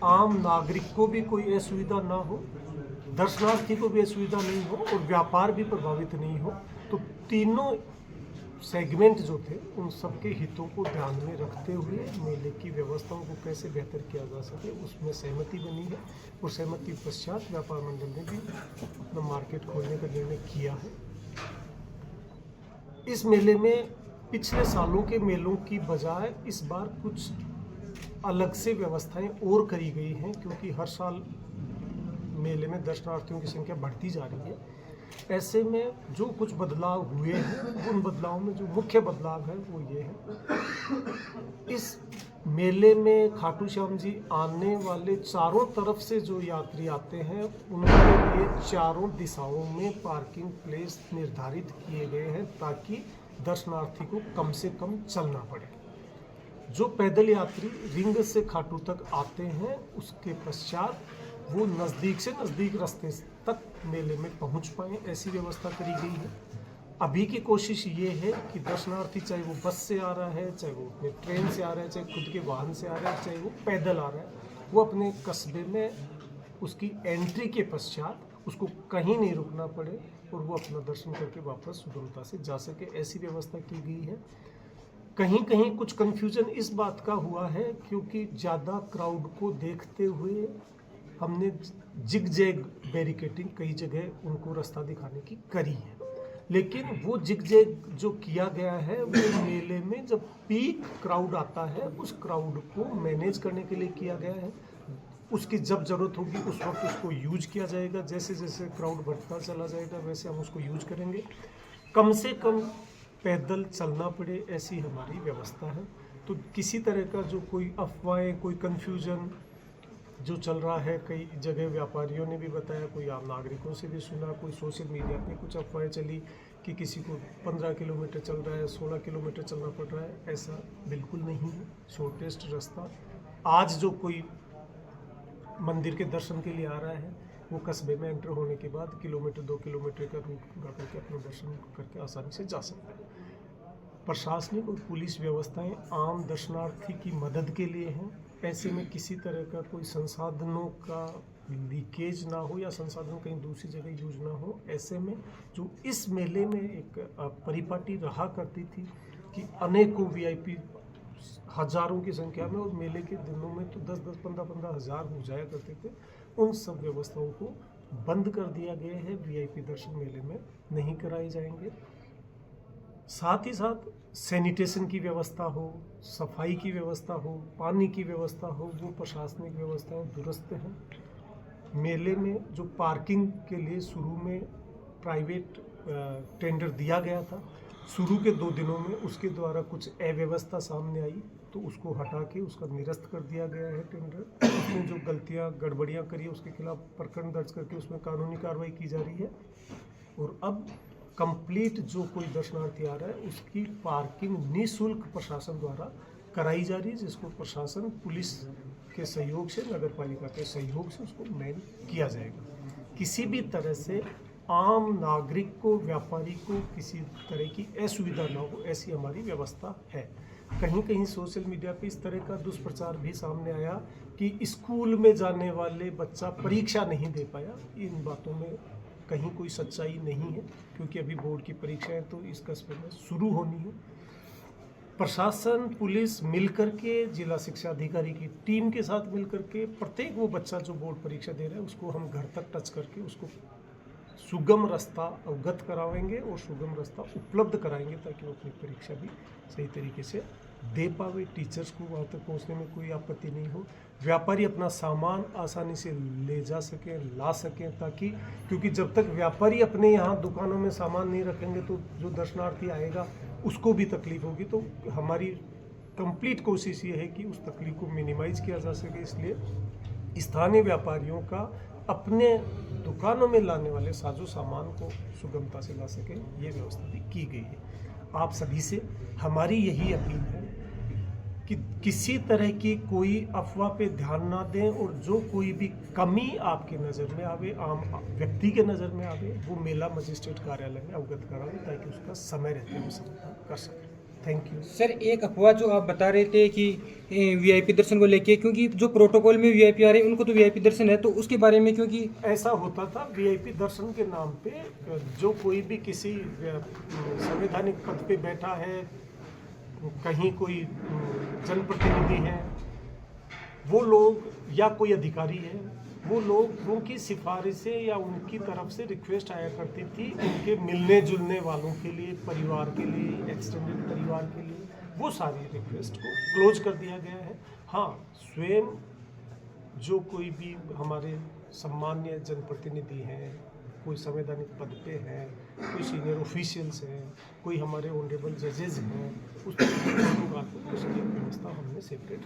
आम नागरिक को भी कोई असुविधा ना हो, दर्शनार्थी को भी असुविधा नहीं हो और व्यापार भी प्रभावित नहीं हो। तो तीनों सेगमेंट जो थे उन सबके हितों को ध्यान में रखते हुए मेले की व्यवस्थाओं को कैसे बेहतर किया जा सके उसमें सहमति बनी है और सहमति पश्चात व्यापार मंडल ने भी अपना मार्केट खोलने का निर्णय किया है। इस मेले में पिछले सालों के मेलों की बजाय इस बार कुछ अलग से व्यवस्थाएं और करी गई हैं, क्योंकि हर साल मेले में दर्शनार्थियों की संख्या बढ़ती जा रही है। ऐसे में जो कुछ बदलाव हुए हैं उन बदलावों में जो मुख्य बदलाव है वो ये है, इस मेले में खाटू श्याम जी आने वाले चारों तरफ से जो यात्री आते हैं उनके लिए चारों दिशाओं में पार्किंग प्लेस निर्धारित किए गए हैं ताकि दर्शनार्थी को कम से कम चलना पड़े। जो पैदल यात्री रिंग से खाटू तक आते हैं उसके पश्चात वो नज़दीक से नज़दीक रास्ते तक मेले में पहुंच पाएँ, ऐसी व्यवस्था करी गई है। अभी की कोशिश ये है कि दर्शनार्थी चाहे वो बस से आ रहा है, चाहे वो अपने ट्रेन से आ रहा है, चाहे खुद के वाहन से आ रहा है, चाहे वो पैदल आ रहा है, वो अपने कस्बे में उसकी एंट्री के पश्चात उसको कहीं नहीं रुकना पड़े और वो अपना दर्शन करके वापस सुगमता से जा सके, ऐसी व्यवस्था की गई है। कहीं कहीं कुछ कन्फ्यूजन इस बात का हुआ है क्योंकि ज़्यादा क्राउड को देखते हुए हमने जिग जैग बैरिकेडिंग कई जगह उनको रास्ता दिखाने की करी है, लेकिन वो जिग जैग जो किया गया है वो मेले में जब पीक क्राउड आता है उस क्राउड को मैनेज करने के लिए किया गया है। उसकी जब ज़रूरत होगी उस वक्त उसको यूज किया जाएगा, जैसे जैसे क्राउड बढ़ता चला जाएगा वैसे हम उसको यूज करेंगे। कम से कम पैदल चलना पड़े ऐसी हमारी व्यवस्था है। तो किसी तरह का जो कोई अफवाहें, कोई कन्फ्यूजन जो चल रहा है, कई जगह व्यापारियों ने भी बताया, कोई आम नागरिकों से भी सुना, कोई सोशल मीडिया पे कुछ अफवाहें चली कि किसी को 15 किलोमीटर चल रहा है, 16 किलोमीटर चलना पड़ रहा है, ऐसा बिल्कुल नहीं है। शॉर्टेस्ट रास्ता आज जो कोई मंदिर के दर्शन के लिए आ रहा है वो कस्बे में एंटर होने के बाद किलोमीटर 2 किलोमीटर का रूट पूरा करके अपना दर्शन करके आसानी से जा सकता है। प्रशासनिक और पुलिस व्यवस्थाएं आम दर्शनार्थी की मदद के लिए हैं। ऐसे में किसी तरह का कोई संसाधनों का लीकेज ना हो या संसाधन कहीं दूसरी जगह यूज ना हो। ऐसे में जो इस मेले में एक परिपाटी रहा करती थी कि अनेकों वीआईपी हजारों की संख्या में और मेले के दिनों में तो 10-10, 15-15 हज़ार हो जाया करते थे, उन सब व्यवस्थाओं को बंद कर दिया गया है। वीआईपी दर्शन मेले में नहीं कराए जाएंगे। साथ ही साथ सैनिटेशन की व्यवस्था हो, सफाई की व्यवस्था हो, पानी की व्यवस्था हो, वो प्रशासनिक व्यवस्थाएं दुरुस्त हैं। मेले में जो पार्किंग के लिए शुरू में प्राइवेट टेंडर दिया गया था, शुरू के 2 दिनों में उसके द्वारा कुछ अव्यवस्था सामने आई तो उसको हटा के उसका निरस्त कर दिया गया है टेंडर। उसमें जो गलतियां गड़बड़ियां करी उसके खिलाफ प्रकरण दर्ज करके उसमें कानूनी कार्रवाई की जा रही है। और अब कंप्लीट जो कोई दर्शनार्थी आ रहा है उसकी पार्किंग निःशुल्क प्रशासन द्वारा कराई जा रही है, जिसको प्रशासन पुलिस के सहयोग से, नगर पालिका के सहयोग से उसको मैन किया जाएगा। किसी भी तरह से आम नागरिक को, व्यापारी को किसी तरह की असुविधा न हो, ऐसी हमारी व्यवस्था है। कहीं कहीं सोशल मीडिया पे इस तरह का दुष्प्रचार भी सामने आया कि स्कूल में जाने वाले बच्चा परीक्षा नहीं दे पाया। इन बातों में कहीं कोई सच्चाई नहीं है, क्योंकि अभी बोर्ड की परीक्षाएं तो इस कस्बे में शुरू होनी है। प्रशासन, पुलिस मिलकर के, जिला शिक्षा अधिकारी की टीम के साथ मिलकर के प्रत्येक वो बच्चा जो बोर्ड परीक्षा दे रहा है उसको हम घर तक टच करके उसको सुगम रास्ता अवगत कराएंगे और सुगम रास्ता उपलब्ध कराएंगे ताकि वो अपनी परीक्षा भी सही तरीके से दे पावे। टीचर्स को वहाँ तक पहुँचने में कोई आपत्ति नहीं हो, व्यापारी अपना सामान आसानी से ले जा सकें, ला सकें, ताकि क्योंकि जब तक व्यापारी अपने यहाँ दुकानों में सामान नहीं रखेंगे तो जो दर्शनार्थी आएगा उसको भी तकलीफ होगी। तो हमारी कंप्लीट कोशिश ये है कि उस तकलीफ को मिनिमाइज किया जा सके। इसलिए स्थानीय व्यापारियों का अपने दुकानों में लाने वाले साजो सामान को सुगमता से ला सके, ये व्यवस्था भी की गई है। आप सभी से हमारी यही अपील है कि किसी तरह की कोई अफवाह पे ध्यान ना दें और जो कोई भी कमी आपके नज़र में आवे, आम व्यक्ति के नज़र में आवे, वो मेला मजिस्ट्रेट कार्यालय में अवगत करावे ताकि उसका समय रहते हुए समाधान कर सकें। Thank you. सर, एक अफवाह जो आप बता रहे थे कि वीआईपी दर्शन को लेके, क्योंकि जो प्रोटोकॉल में वीआईपी आ रहे हैं उनको तो वीआईपी दर्शन है, तो उसके बारे में, क्योंकि ऐसा होता था वीआईपी दर्शन के नाम पे जो कोई भी किसी संवैधानिक पद पे बैठा है, कहीं कोई जनप्रतिनिधि है, वो लोग या कोई अधिकारी है, वो लोग उनकी सिफारिशें या उनकी तरफ से रिक्वेस्ट आया करती थी उनके मिलने जुलने वालों के लिए, परिवार के लिए, एक्सटेंडेड परिवार के लिए, वो सारी रिक्वेस्ट को क्लोज कर दिया गया है। हाँ, स्वयं जो कोई भी हमारे सम्मान्य जनप्रतिनिधि हैं, कोई संवैधानिक पद पे हैं, कोई सीनियर ऑफिशियल्स हैं, कोई हमारे ऑनरेबल जजेस हैं, उसकी व्यवस्था हमने सेपरेट